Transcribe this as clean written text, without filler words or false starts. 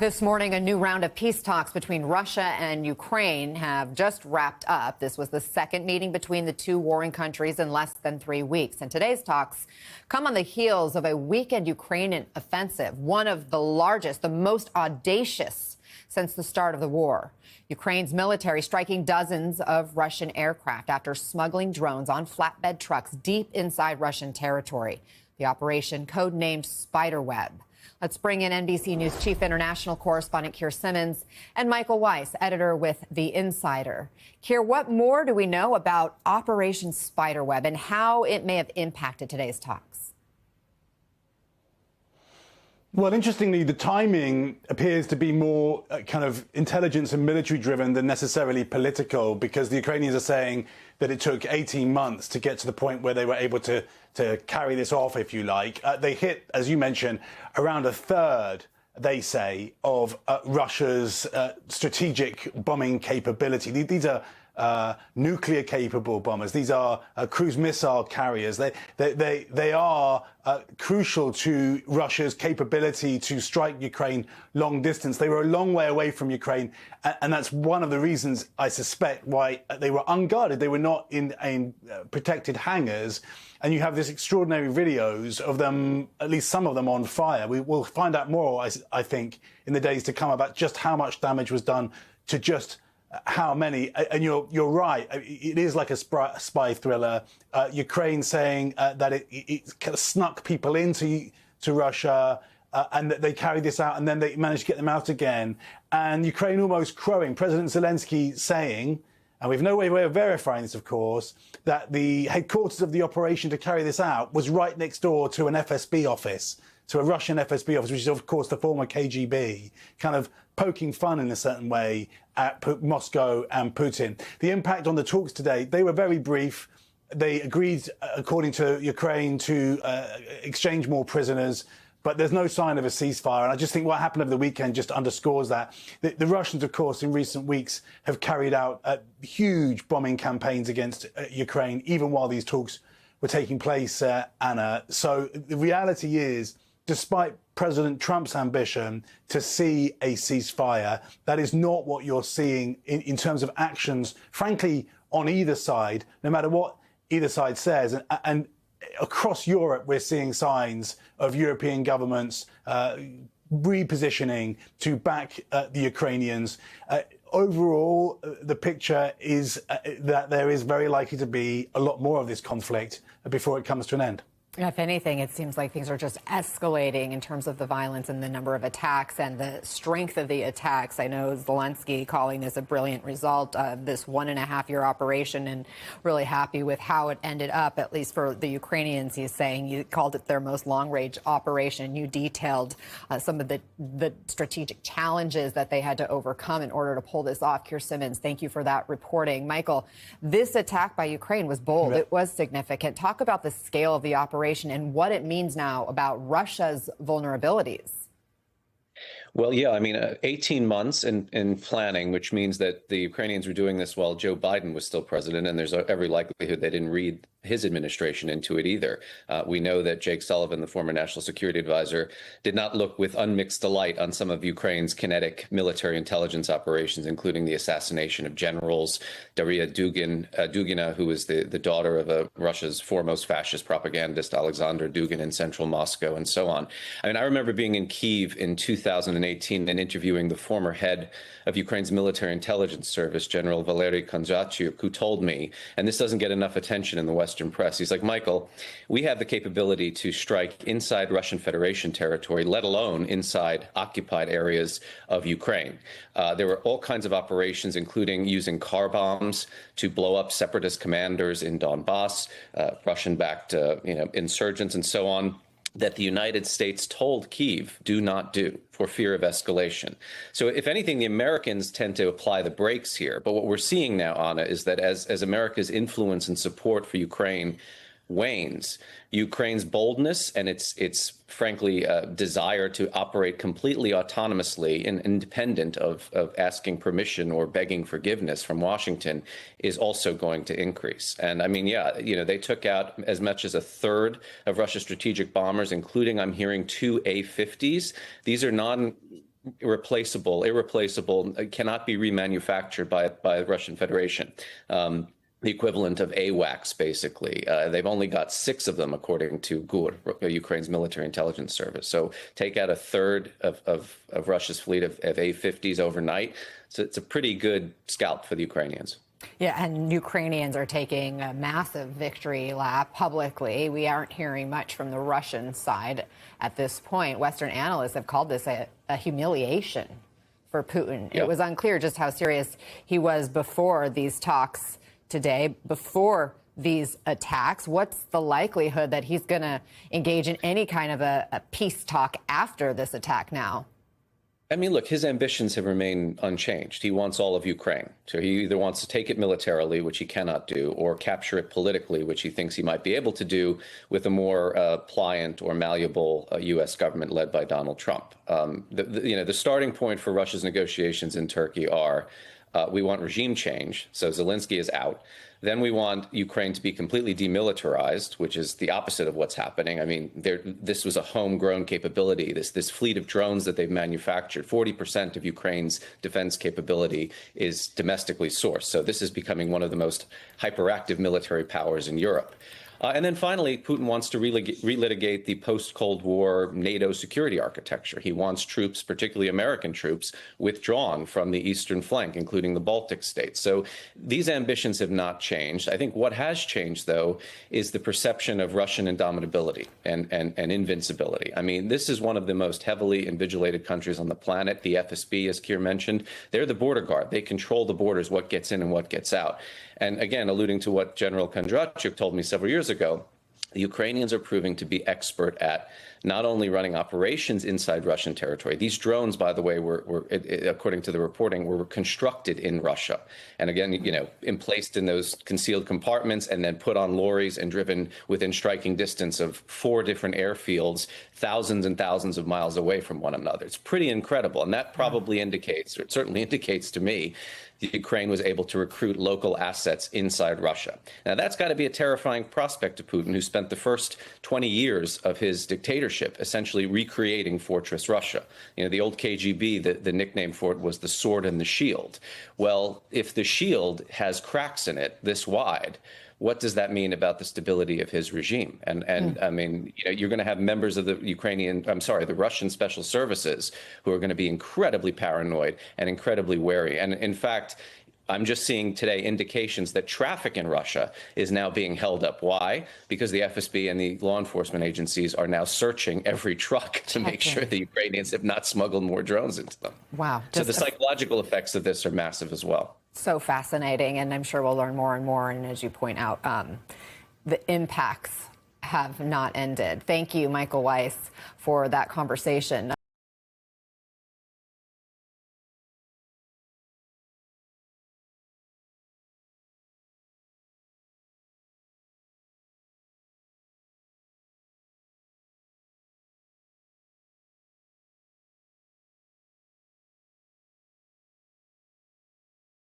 This morning, a new round of peace talks between Russia and Ukraine have just wrapped up. This was the second meeting between the two warring countries in less than 3 weeks. And today's talks come on the heels of a weakened Ukrainian offensive, one of the largest, the most audacious since the start of the war. Ukraine's military striking dozens of Russian aircraft after smuggling drones on flatbed trucks deep inside Russian territory. The operation, codenamed Spiderweb. Let's bring in NBC News Chief International Correspondent Keir Simmons and Michael Weiss, editor with The Insider. Keir, what more do we know about Operation Spiderweb and how it may have impacted today's talks? Well, interestingly, the timing appears to be more kind of intelligence and military driven than necessarily political, because the Ukrainians are saying that it took 18 months to get to the point where they were able to carry this off, if you like. They hit, as you mentioned, around a third, they say, of Russia's strategic bombing capability. These are nuclear capable bombers. These are cruise missile carriers. They are crucial to Russia's capability to strike Ukraine long distance. They were a long way away from Ukraine, and that's one of the reasons, I suspect, why they were unguarded. They were not in protected hangars. And you have this extraordinary videos of them, at least some of them, on fire. We will find out more, I think, in the days to come about just how much damage was done to just how many. And you're right. It is like a spy thriller. Ukraine saying that it kind of snuck people into Russia and that they carried this out and then they managed to get them out again. And Ukraine almost crowing. President Zelensky saying, and we've no way of verifying this, of course, that the headquarters of the operation to carry this out was right next door to an FSB office, to a Russian FSB office, which is, of course, the former KGB, kind of poking fun in a certain way at Moscow and Putin. The impact on the talks today, they were very brief. They agreed, according to Ukraine, to exchange more prisoners. But there's no sign of a ceasefire. And I just think what happened over the weekend just underscores that. The Russians, of course, in recent weeks have carried out huge bombing campaigns against Ukraine, even while these talks were taking place, Anna. So the reality is, despite President Trump's ambition to see a ceasefire, that is not what you're seeing in terms of actions, frankly, on either side, no matter what either side says. And across Europe, we're seeing signs of European governments repositioning to back the Ukrainians. Overall, the picture is that there is very likely to be a lot more of this conflict before it comes to an end. If anything, it seems like things are just escalating in terms of the violence and the number of attacks and the strength of the attacks. I know Zelensky calling this a brilliant result of this 1.5-year operation and really happy with how it ended up, at least for the Ukrainians. He's saying you called it their most long-range operation. You detailed some of the strategic challenges that they had to overcome in order to pull this off. Keir Simmons, thank you for that reporting. Michael, this attack by Ukraine was bold. It was significant. Talk about the scale of the operation and what it means now about Russia's vulnerabilities. Well, yeah, I mean, 18 months in planning, which means that the Ukrainians were doing this while Joe Biden was still president, and there's every likelihood they didn't read his administration into it either. We know that Jake Sullivan, the former national security advisor, did not look with unmixed delight on some of Ukraine's kinetic military intelligence operations, including the assassination of generals, Daria Dugina, who is the daughter of Russia's foremost fascist propagandist, Alexander Dugin, in central Moscow, and so on. I mean, I remember being in Kyiv in 2018 and interviewing the former head of Ukraine's military intelligence service, General Valery Kondratyuk, who told me, and this doesn't get enough attention in the Western press, he's like, Michael, we have the capability to strike inside Russian Federation territory, let alone inside occupied areas of Ukraine. There were all kinds of operations, including using car bombs to blow up separatist commanders in Donbass, Russian-backed insurgents, and so on, that the United States told Kyiv do not do for fear of escalation. So if anything, the Americans tend to apply the brakes here. But what we're seeing now, Anna, is that as America's influence and support for Ukraine wanes, Ukraine's boldness and its frankly desire to operate completely autonomously and independent of asking permission or begging forgiveness from Washington is also going to increase. And I mean, yeah, they took out as much as a third of Russia's strategic bombers, including, I'm hearing, 2 A-50s. These are irreplaceable, cannot be remanufactured by the Russian Federation. The equivalent of AWACS, basically. They've only got 6 of them, according to GUR, Ukraine's military intelligence service. So take out a third of Russia's fleet of A-50s overnight. So it's a pretty good scalp for the Ukrainians. Yeah, and Ukrainians are taking a massive victory lap publicly. We aren't hearing much from the Russian side at this point. Western analysts have called this a humiliation for Putin. Yeah. It was unclear just how serious he was before these talks today, before these attacks. What's the likelihood that he's going to engage in any kind of a peace talk after this attack now? I mean, look, his ambitions have remained unchanged. He wants all of Ukraine. So he either wants to take it militarily, which he cannot do, or capture it politically, which he thinks he might be able to do with a more pliant or malleable U.S. government led by Donald Trump. The starting point for Russia's negotiations in Turkey are we want regime change. So Zelensky is out. Then we want Ukraine to be completely demilitarized, which is the opposite of what's happening. I mean, this was a homegrown capability. This fleet of drones that they've manufactured, 40% of Ukraine's defense capability is domestically sourced. So this is becoming one of the most hyperactive military powers in Europe. And then finally, Putin wants to relitigate the post-Cold War NATO security architecture. He wants troops, particularly American troops, withdrawn from the eastern flank, including the Baltic states. So these ambitions have not changed. I think what has changed, though, is the perception of Russian indomitability and invincibility. I mean, this is one of the most heavily invigilated countries on the planet. The FSB, as Keir mentioned, they're the border guard. They control the borders, what gets in and what gets out. And again, alluding to what General Kondratyuk told me several years ago, the Ukrainians are proving to be expert at not only running operations inside Russian territory. These drones, by the way, were according to the reporting, were constructed in Russia. And again, placed in those concealed compartments and then put on lorries and driven within striking distance of 4 different airfields, thousands and thousands of miles away from one another. It's pretty incredible. And that probably indicates, or it certainly indicates to me, Ukraine was able to recruit local assets inside Russia. Now, that's got to be a terrifying prospect to Putin, who spent the first 20 years of his dictatorship essentially recreating Fortress Russia. The old KGB, the nickname for it was the sword and the shield. Well, if the shield has cracks in it this wide, what does that mean about the stability of his regime? And I mean, you're going to have members of the Russian special services who are going to be incredibly paranoid and incredibly wary. And in fact, I'm just seeing today indications that traffic in Russia is now being held up. Why? Because the FSB and the law enforcement agencies are now searching every truck to make sure the Ukrainians have not smuggled more drones into them. Wow. So the psychological effects of this are massive as well. So fascinating, and I'm sure we'll learn more and more. And as you point out, the impacts have not ended. Thank you, Michael Weiss, for that conversation.